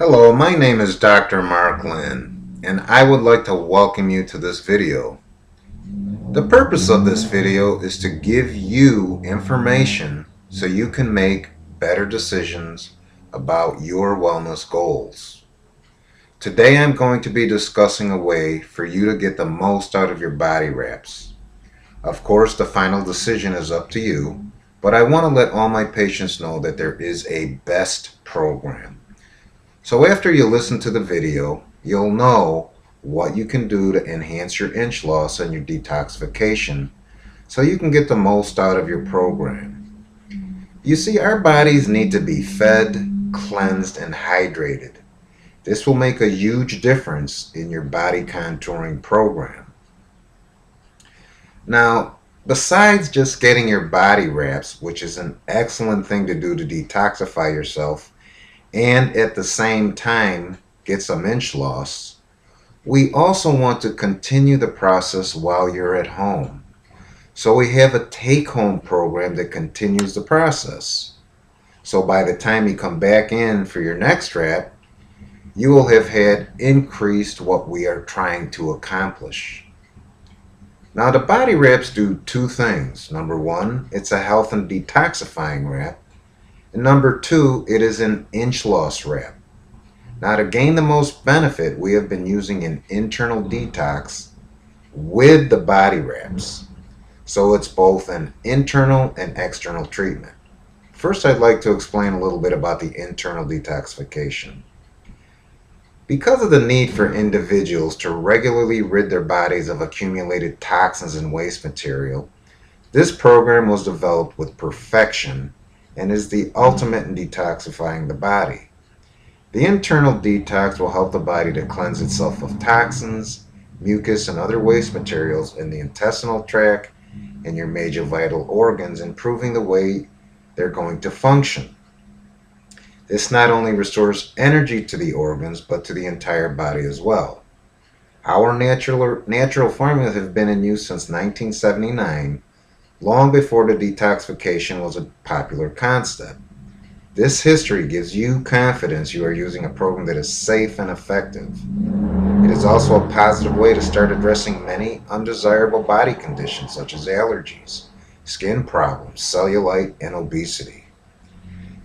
Hello, my name is Dr. Mark Linn, and I would like to welcome you to this video. The purpose of this video is to give you information so you can make better decisions about your wellness goals. Today I'm going to be discussing a way for you to get the most out of your body wraps. Of course, the final decision is up to you, but I want to let all my patients know that there is a best program. So after you listen to the video, you'll know what you can do to enhance your inch loss and your detoxification so you can get the most out of your program. You see, our bodies need to be fed, cleansed, and hydrated. This will make a huge difference in your body contouring program. Now, besides just getting your body wraps, which is an excellent thing to do to detoxify yourself, and at the same time get some inch loss, we also want to continue the process while you're at home. So we have a take-home program that continues the process. So by the time you come back in for your next wrap, you will have had increased what we are trying to accomplish. Now the body wraps do two things. Number one, it's a health and detoxifying wrap. And number two, it is an inch loss wrap. Now to gain the most benefit, we have been using an internal detox with the body wraps. So it's both an internal and external treatment. First, I'd like to explain a little bit about the internal detoxification. Because of the need for individuals to regularly rid their bodies of accumulated toxins and waste material, this program was developed with perfection and is the ultimate in detoxifying the body. The internal detox will help the body to cleanse itself of toxins, mucus, and other waste materials in the intestinal tract and your major vital organs, improving the way they're going to function. This not only restores energy to the organs, but to the entire body as well. Our natural formulas have been in use since 1979, long before the detoxification was a popular concept. This history gives you confidence you are using a program that is safe and effective. It is also a positive way to start addressing many undesirable body conditions such as allergies, skin problems, cellulite, and obesity.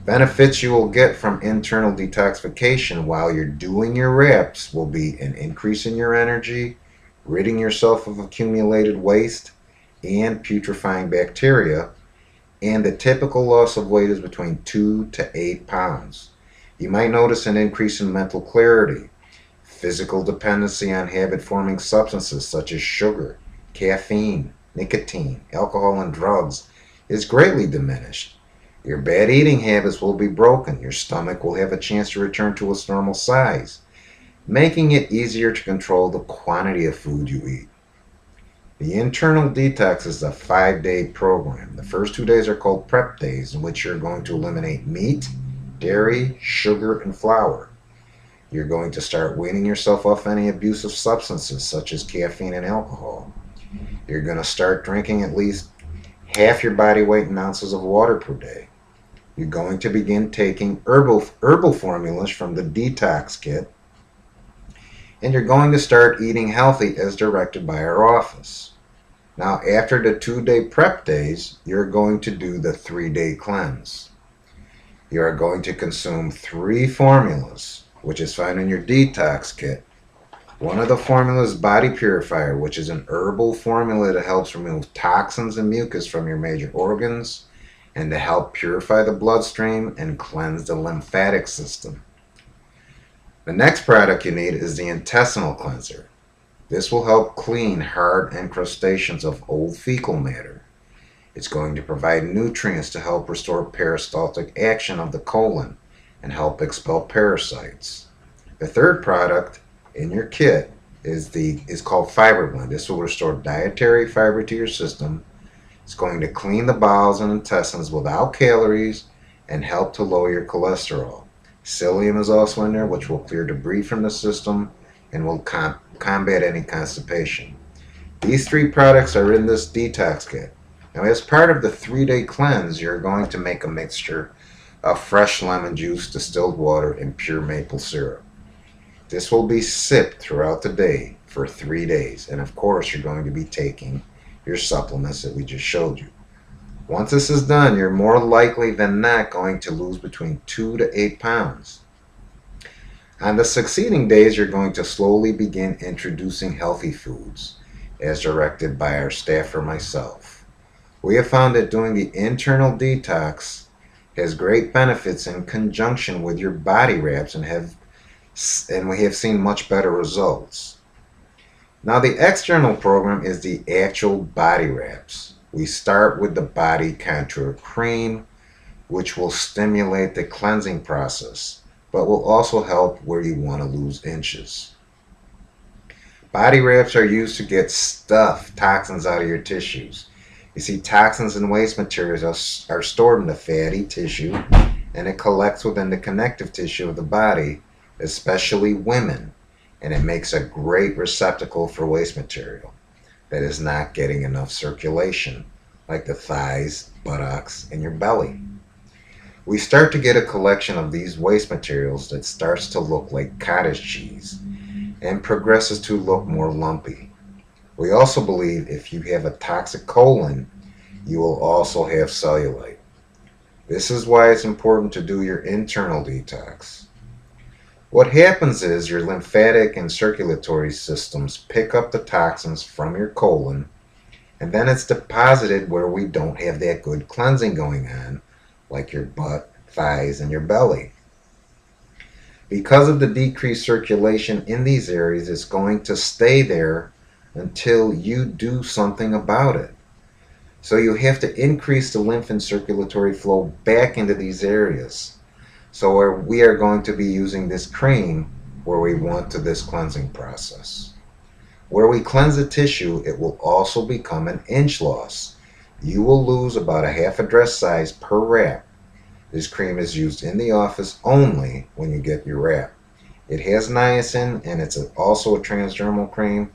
Benefits you will get from internal detoxification while you're doing your wraps will be an increase in your energy, ridding yourself of accumulated waste and putrefying bacteria, and the typical loss of weight is between 2 to 8 pounds. You might notice an increase in mental clarity. Physical dependency on habit-forming substances such as sugar, caffeine, nicotine, alcohol, and drugs is greatly diminished. Your bad eating habits will be broken. Your stomach will have a chance to return to its normal size, making it easier to control the quantity of food you eat. The internal detox is a 5-day program. The first 2 days are called prep days, in which you're going to eliminate meat, dairy, sugar, and flour. You're going to start weaning yourself off any abusive substances such as caffeine and alcohol. You're going to start drinking at least half your body weight in ounces of water per day. You're going to begin taking herbal formulas from the detox kit, and you're going to start eating healthy as directed by our office. Now, after the 2-day prep days, you're going to do the 3-day cleanse. You are going to consume 3 formulas, which is found in your detox kit. One of the formulas is Body Purifier, which is an herbal formula that helps remove toxins and mucus from your major organs and to help purify the bloodstream and cleanse the lymphatic system. The next product you need is the intestinal cleanser. This will help clean hard incrustations of old fecal matter. It's going to provide nutrients to help restore peristaltic action of the colon and help expel parasites. The third product in your kit is called Fiber Blend. This will restore dietary fiber to your system. It's going to clean the bowels and intestines without calories and help to lower your cholesterol. Psyllium is also in there, which will clear debris from the system and will combat any constipation. These 3 products are in this detox kit. Now, as part of the 3-day cleanse, you're going to make a mixture of fresh lemon juice, distilled water, and pure maple syrup. This will be sipped throughout the day for 3 days. And of course, you're going to be taking your supplements that we just showed you. Once this is done, you're more likely than not going to lose between 2 to 8 pounds. On the succeeding days, you're going to slowly begin introducing healthy foods as directed by our staff or myself. We have found that doing the internal detox has great benefits in conjunction with your body wraps and we have seen much better results. Now the external program is the actual body wraps. We start with the body contour cream, which will stimulate the cleansing process, but will also help where you want to lose inches. Body wraps are used to get toxins out of your tissues. You see, toxins and waste materials are stored in the fatty tissue, and it collects within the connective tissue of the body, especially women, and it makes a great receptacle for waste material that is not getting enough circulation, like the thighs, buttocks, and your belly. We start to get a collection of these waste materials that starts to look like cottage cheese and progresses to look more lumpy. We also believe if you have a toxic colon, you will also have cellulite. This is why it's important to do your internal detox. What happens is your lymphatic and circulatory systems pick up the toxins from your colon, and then it's deposited where we don't have that good cleansing going on, like your butt, thighs, and your belly. Because of the decreased circulation in these areas, it's going to stay there until you do something about it. So you have to increase the lymph and circulatory flow back into these areas. So we are going to be using this cream where we want to this cleansing process. Where we cleanse the tissue, it will also become an inch loss. You will lose about a half a dress size per wrap. This cream is used in the office only when you get your wrap. It has niacin, and it's also a transdermal cream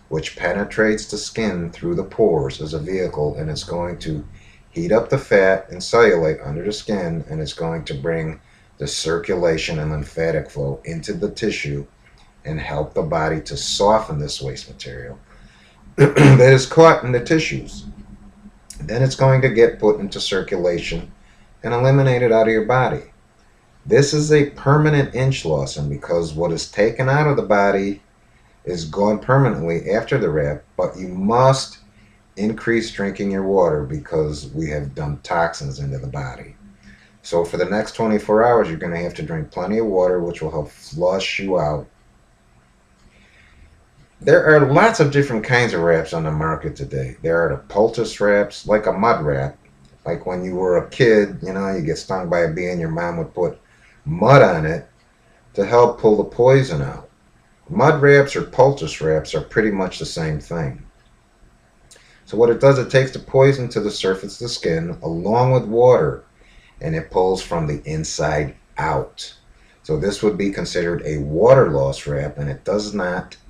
which penetrates the skin through the pores as a vehicle, and it's going to heat up the fat and cellulite under the skin, and it's going to bring the circulation and lymphatic flow into the tissue and help the body to soften this waste material that is caught in the tissues. Then it's going to get put into circulation and eliminated out of your body. This is a permanent inch loss, and because what is taken out of the body is gone permanently after the wrap, but you must increase drinking your water because we have dumped toxins into the body. So for the next 24 hours, you're going to have to drink plenty of water, which will help flush you out. There are lots of different kinds of wraps on the market today. There are the poultice wraps, like a mud wrap. Like when you were a kid, you get stung by a bee and your mom would put mud on it to help pull the poison out. Mud wraps or poultice wraps are pretty much the same thing. So what it does, it takes the poison to the surface of the skin along with water, and it pulls from the inside out. So this would be considered a water loss wrap, and it does dehydrate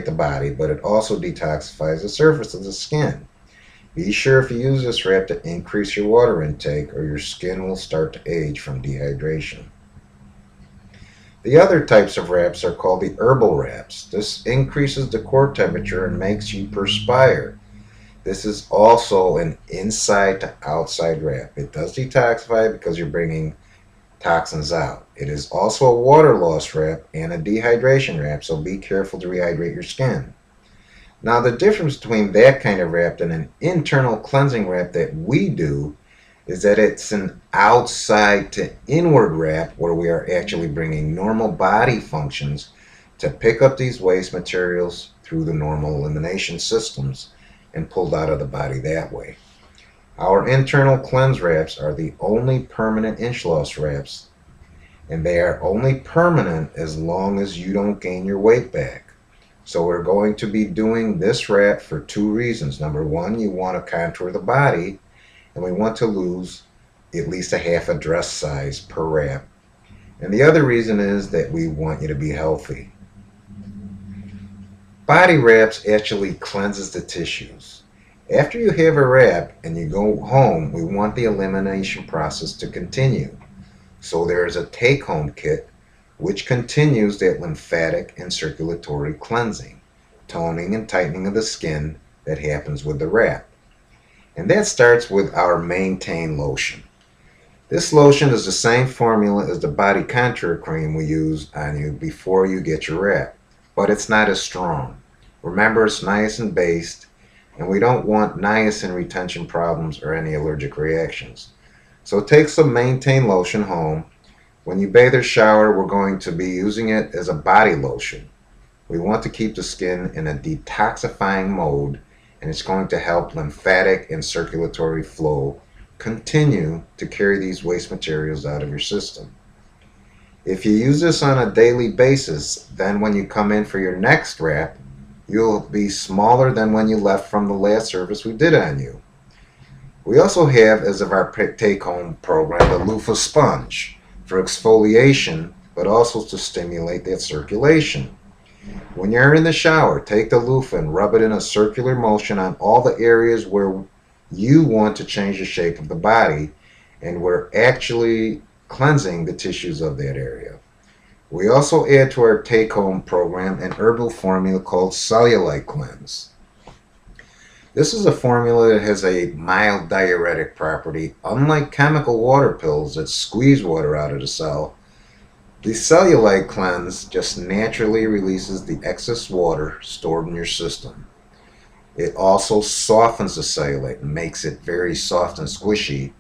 the body, but it also detoxifies the surface of the skin. Be sure if you use this wrap to increase your water intake, or your skin will start to age from dehydration. The other types of wraps are called the herbal wraps. This increases the core temperature and makes you perspire. This is also an inside to outside wrap. It does detoxify because you're bringing toxins out. It is also a water loss wrap and a dehydration wrap, so be careful to rehydrate your skin. Now the difference between that kind of wrap and an internal cleansing wrap that we do is that it's an outside to inward wrap where we are actually bringing normal body functions to pick up these waste materials through the normal elimination systems and pulled out of the body that way. Our internal cleanse wraps are the only permanent inch loss wraps, and they are only permanent as long as you don't gain your weight back. So we're going to be doing this wrap for 2 reasons. Number 1, you want to contour the body, and we want to lose at least a half a dress size per wrap. And the other reason is that we want you to be healthy. Body wraps actually cleanses the tissues, After you have a wrap and you go home, we want the elimination process to continue. So there is a take-home kit which continues that lymphatic and circulatory cleansing, toning and tightening of the skin that happens with the wrap. And that starts with our Maintain lotion. This lotion is the same formula as the body contour cream we use on you before you get your wrap, but it's not as strong. Remember, it's niacin based, and we don't want niacin retention problems or any allergic reactions. So take some Maintain lotion home. When you bathe or shower, we're going to be using it as a body lotion. We want to keep the skin in a detoxifying mode, and it's going to help lymphatic and circulatory flow continue to carry these waste materials out of your system. If you use this on a daily basis, then when you come in for your next wrap, you'll be smaller than when you left from the last service we did on you. We also have, as of our take-home program, the loofah sponge for exfoliation, but also to stimulate that circulation. When you're in the shower, take the loofah and rub it in a circular motion on all the areas where you want to change the shape of the body, and we're actually cleansing the tissues of that area. We also add to our take-home program an herbal formula called Cellulite Cleanse. This is a formula that has a mild diuretic property. Unlike chemical water pills that squeeze water out of the cell, the Cellulite Cleanse just naturally releases the excess water stored in your system. It also softens the cellulite and makes it very soft and squishy,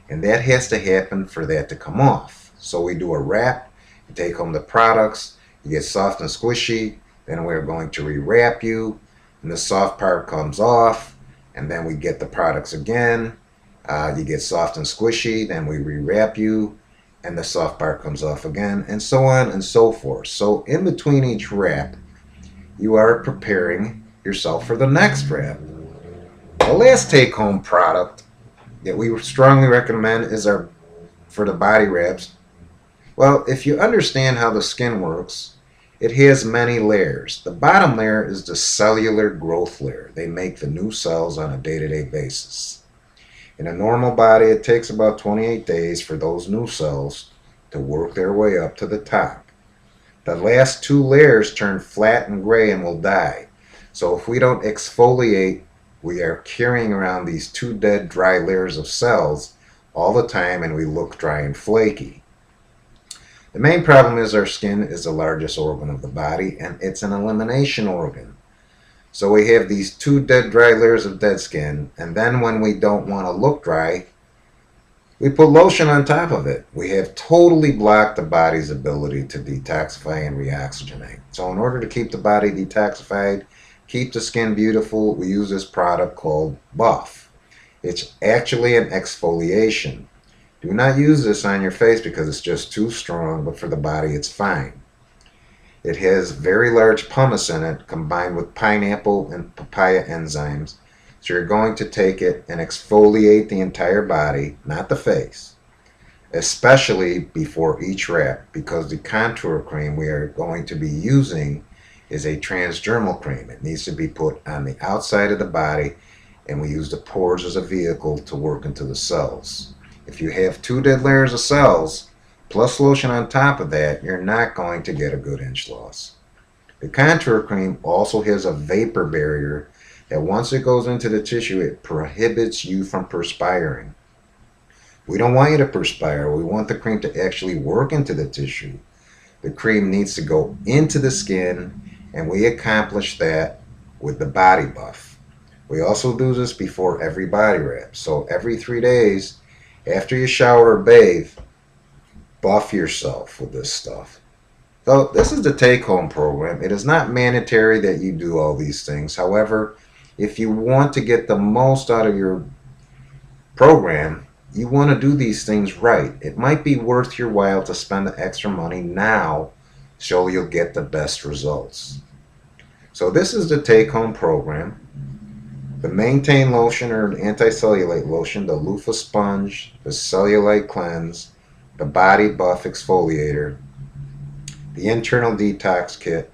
and that has to happen for that to come off. So we do a wrap, you take home the products, you get soft and squishy, then we're going to rewrap you, and the soft part comes off, and then we get the products again. You get soft and squishy, then we rewrap you, and the soft part comes off again, and so on and so forth. So in between each wrap, you are preparing yourself for the next wrap. The last take-home product that we strongly recommend is our for the body wraps. Well, if you understand how the skin works, it has many layers. The bottom layer is the cellular growth layer. They make the new cells on a day-to-day basis. In a normal body, it takes about 28 days for those new cells to work their way up to the top. The last two layers turn flat and gray and will die. So if we don't exfoliate, we are carrying around these two dead, dry layers of cells all the time, and we look dry and flaky. The main problem is our skin is the largest organ of the body, and it's an elimination organ. So we have these two dead, dry layers of dead skin, and then when we don't want to look dry, we put lotion on top of it. We have totally blocked the body's ability to detoxify and reoxygenate. So in order to keep the body detoxified, keep the skin beautiful, we use this product called Buff. It's actually an exfoliation. Do not use this on your face because it's just too strong, but for the body it's fine. It has very large pumice in it combined with pineapple and papaya enzymes. So you're going to take it and exfoliate the entire body, not the face, especially before each wrap, because the contour cream we are going to be using is a transdermal cream. It needs to be put on the outside of the body, and we use the pores as a vehicle to work into the cells. If you have two dead layers of cells, plus lotion on top of that, you're not going to get a good inch loss. The contour cream also has a vapor barrier that once it goes into the tissue, it prohibits you from perspiring. We don't want you to perspire. We want the cream to actually work into the tissue. The cream needs to go into the skin, and we accomplish that with the Body Buff. We also do this before every body wrap. So every 3 days, after you shower or bathe, buff yourself with this stuff. So this is the take-home program. It is not mandatory that you do all these things. However, if you want to get the most out of your program, you want to do these things right. It might be worth your while to spend the extra money now so you'll get the best results. So this is the take-home program. The Maintain lotion or the Anti-Cellulite lotion, the loofah sponge, the Cellulite Cleanse, the Body Buff exfoliator, the internal detox kit,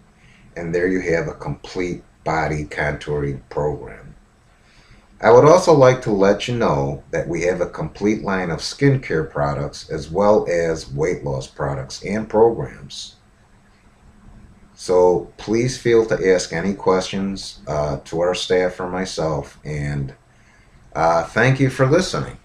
and there you have a complete body contouring program. I would also like to let you know that we have a complete line of skincare products as well as weight loss products and programs. So please feel to ask any questions to our staff or myself. And thank you for listening.